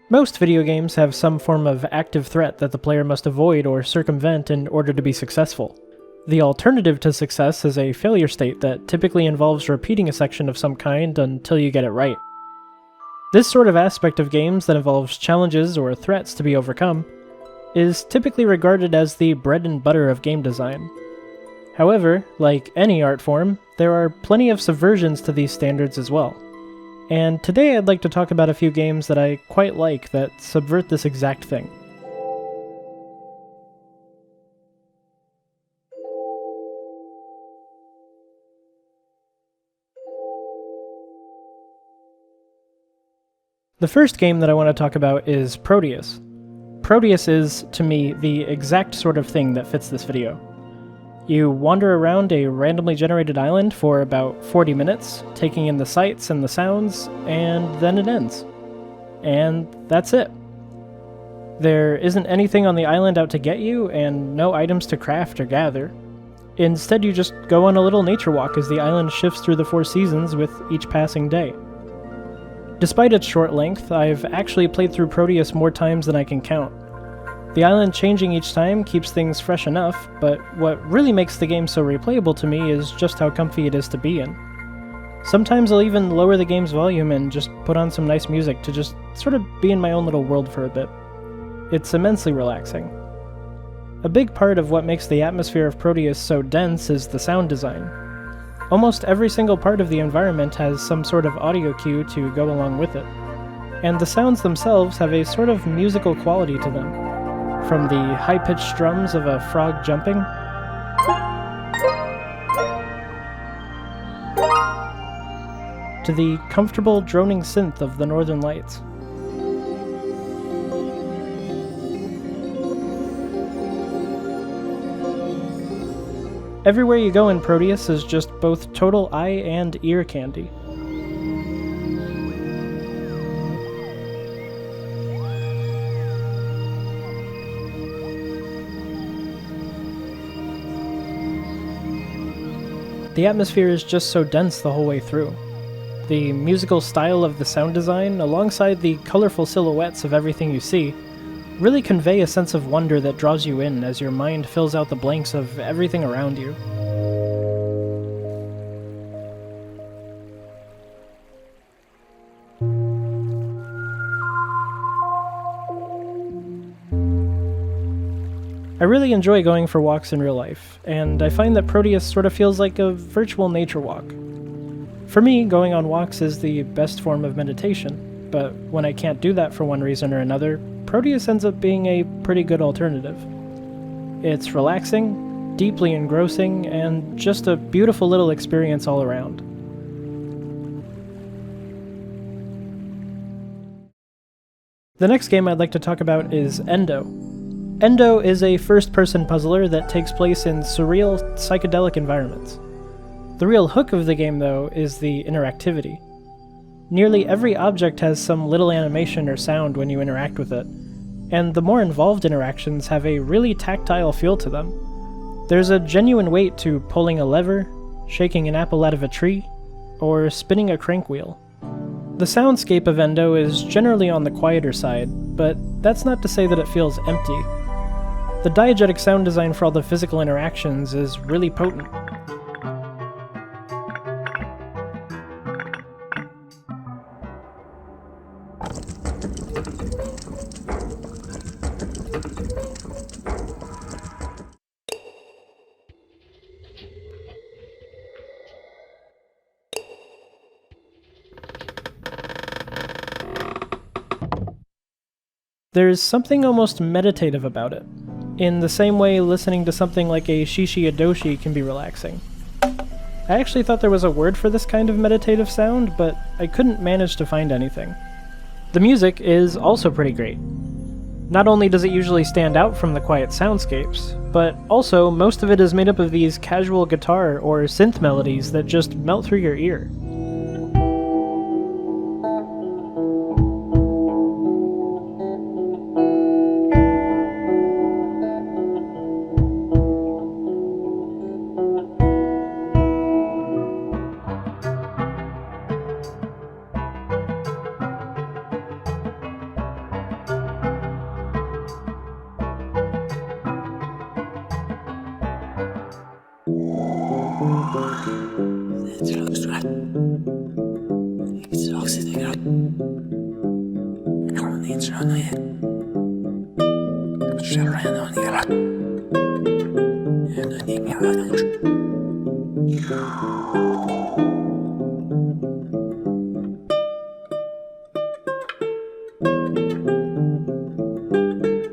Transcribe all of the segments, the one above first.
Most video games have some form of active threat that the player must avoid or circumvent in order to be successful. The alternative to success is a failure state that typically involves repeating a section of some kind until you get it right. This sort of aspect of games that involves challenges or threats to be overcome is typically regarded as the bread and butter of game design. However, like any art form, there are plenty of subversions to these standards as well. And today I'd like to talk about a few games that I quite like that subvert this exact thing. The first game that I want to talk about is Proteus. Proteus is, to me, the exact sort of thing that fits this video. You wander around a randomly generated island for about 40 minutes, taking in the sights and the sounds, and then it ends. And that's it. There isn't anything on the island out to get you, and no items to craft or gather. Instead, you just go on a little nature walk as the island shifts through the 4 seasons with each passing day. Despite its short length, I've actually played through Proteus more times than I can count. The island changing each time keeps things fresh enough, but what really makes the game so replayable to me is just how comfy it is to be in. Sometimes I'll even lower the game's volume and just put on some nice music to just sort of be in my own little world for a bit. It's immensely relaxing. A big part of what makes the atmosphere of Proteus so dense is the sound design. Almost every single part of the environment has some sort of audio cue to go along with it, and the sounds themselves have a sort of musical quality to them. From the high-pitched strums of a frog jumping, to the comfortable droning synth of the Northern Lights. Everywhere you go in Proteus is just both total eye and ear candy. The atmosphere is just so dense the whole way through. The musical style of the sound design, alongside the colorful silhouettes of everything you see, really convey a sense of wonder that draws you in as your mind fills out the blanks of everything around you. I really enjoy going for walks in real life, and I find that Proteus sort of feels like a virtual nature walk. For me, going on walks is the best form of meditation, but when I can't do that for one reason or another, Proteus ends up being a pretty good alternative. It's relaxing, deeply engrossing, and just a beautiful little experience all around. The next game I'd like to talk about is Endo. Endo is a first-person puzzler that takes place in surreal, psychedelic environments. The real hook of the game, though, is the interactivity. Nearly every object has some little animation or sound when you interact with it, and the more involved interactions have a really tactile feel to them. There's a genuine weight to pulling a lever, shaking an apple out of a tree, or spinning a crank wheel. The soundscape of Endo is generally on the quieter side, but that's not to say that it feels empty. The diegetic sound design for all the physical interactions is really potent. There's something almost meditative about it, in the same way listening to something like a Shishi-odoshi can be relaxing. I actually thought there was a word for this kind of meditative sound, but I couldn't manage to find anything. The music is also pretty great. Not only does it usually stand out from the quiet soundscapes, but also most of it is made up of these casual guitar or synth melodies that just melt through your ear.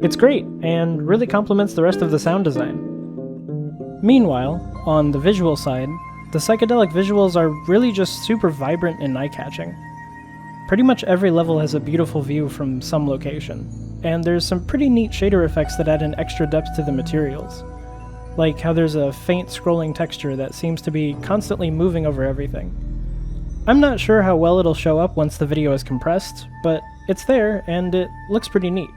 It's great, and really complements the rest of the sound design. Meanwhile, on the visual side, the psychedelic visuals are really just super vibrant and eye-catching. Pretty much every level has a beautiful view from some location, and there's some pretty neat shader effects that add an extra depth to the materials. Like how there's a faint scrolling texture that seems to be constantly moving over everything. I'm not sure how well it'll show up once the video is compressed, but it's there and it looks pretty neat.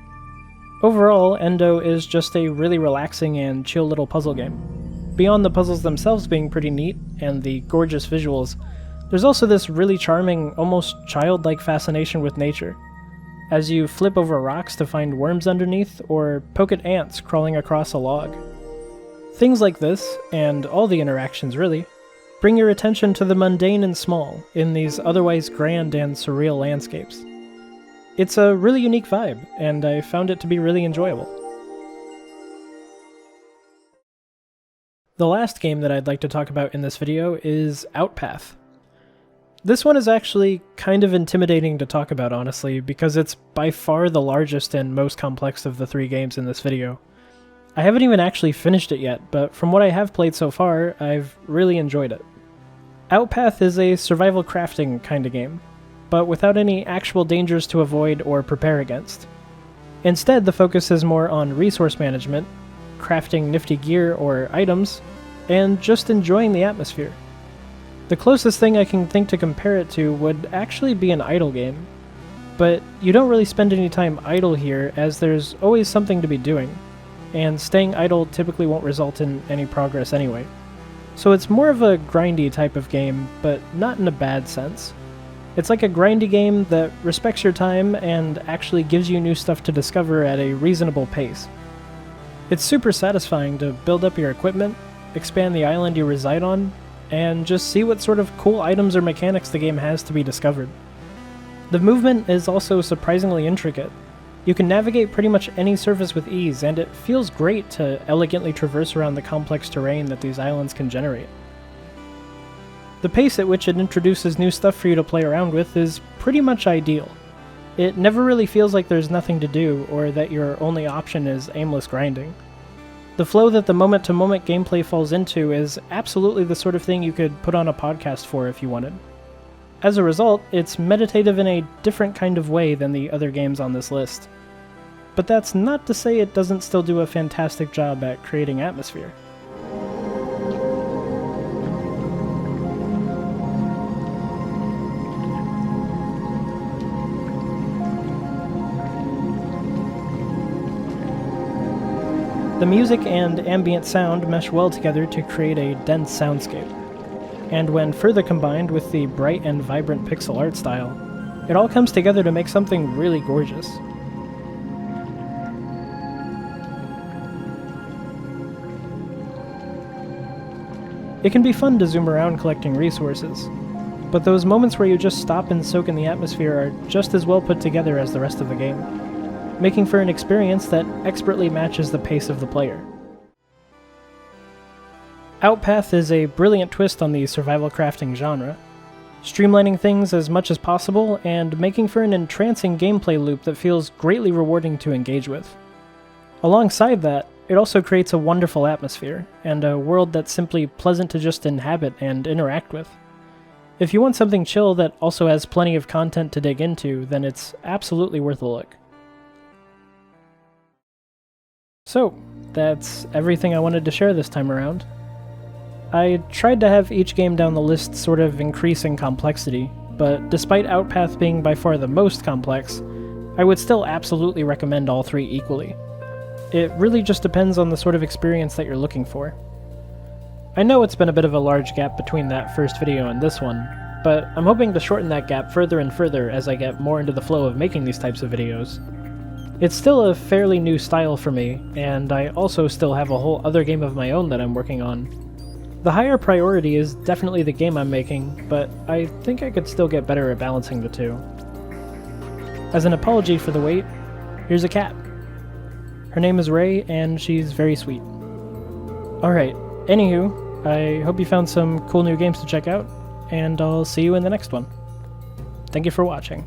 Overall, Endo is just a really relaxing and chill little puzzle game. Beyond the puzzles themselves being pretty neat, and the gorgeous visuals, there's also this really charming, almost childlike fascination with nature, as you flip over rocks to find worms underneath, or poke at ants crawling across a log. Things like this, and all the interactions really, bring your attention to the mundane and small in these otherwise grand and surreal landscapes. It's a really unique vibe, and I found it to be really enjoyable. The last game that I'd like to talk about in this video is Outpath. This one is actually kind of intimidating to talk about, honestly, because it's by far the largest and most complex of the 3 games in this video. I haven't even actually finished it yet, but from what I have played so far, I've really enjoyed it. Outpath is a survival crafting kind of game, but without any actual dangers to avoid or prepare against. Instead, the focus is more on resource management, crafting nifty gear or items, and just enjoying the atmosphere. The closest thing I can think to compare it to would actually be an idle game, but you don't really spend any time idle here as there's always something to be doing, and staying idle typically won't result in any progress anyway. So it's more of a grindy type of game, but not in a bad sense. It's like a grindy game that respects your time and actually gives you new stuff to discover at a reasonable pace. It's super satisfying to build up your equipment, expand the island you reside on, and just see what sort of cool items or mechanics the game has to be discovered. The movement is also surprisingly intricate. You can navigate pretty much any surface with ease, and it feels great to elegantly traverse around the complex terrain that these islands can generate. The pace at which it introduces new stuff for you to play around with is pretty much ideal. It never really feels like there's nothing to do, or that your only option is aimless grinding. The flow that the moment-to-moment gameplay falls into is absolutely the sort of thing you could put on a podcast for if you wanted. As a result, it's meditative in a different kind of way than the other games on this list. But that's not to say it doesn't still do a fantastic job at creating atmosphere. The music and ambient sound mesh well together to create a dense soundscape, and when further combined with the bright and vibrant pixel art style, it all comes together to make something really gorgeous. It can be fun to zoom around collecting resources, but those moments where you just stop and soak in the atmosphere are just as well put together as the rest of the game, making for an experience that expertly matches the pace of the player. Outpath is a brilliant twist on the survival crafting genre, streamlining things as much as possible and making for an entrancing gameplay loop that feels greatly rewarding to engage with. Alongside that, it also creates a wonderful atmosphere, and a world that's simply pleasant to just inhabit and interact with. If you want something chill that also has plenty of content to dig into, then it's absolutely worth a look. So, that's everything I wanted to share this time around. I tried to have each game down the list sort of increase in complexity, but despite Outpath being by far the most complex, I would still absolutely recommend all 3 equally. It really just depends on the sort of experience that you're looking for. I know it's been a bit of a large gap between that first video and this one, but I'm hoping to shorten that gap further and further as I get more into the flow of making these types of videos. It's still a fairly new style for me, and I also still have a whole other game of my own that I'm working on. The higher priority is definitely the game I'm making, but I think I could still get better at balancing the two. As an apology for the wait, here's a cat. Her name is Ray, and she's very sweet. Alright, anywho, I hope you found some cool new games to check out, and I'll see you in the next one. Thank you for watching.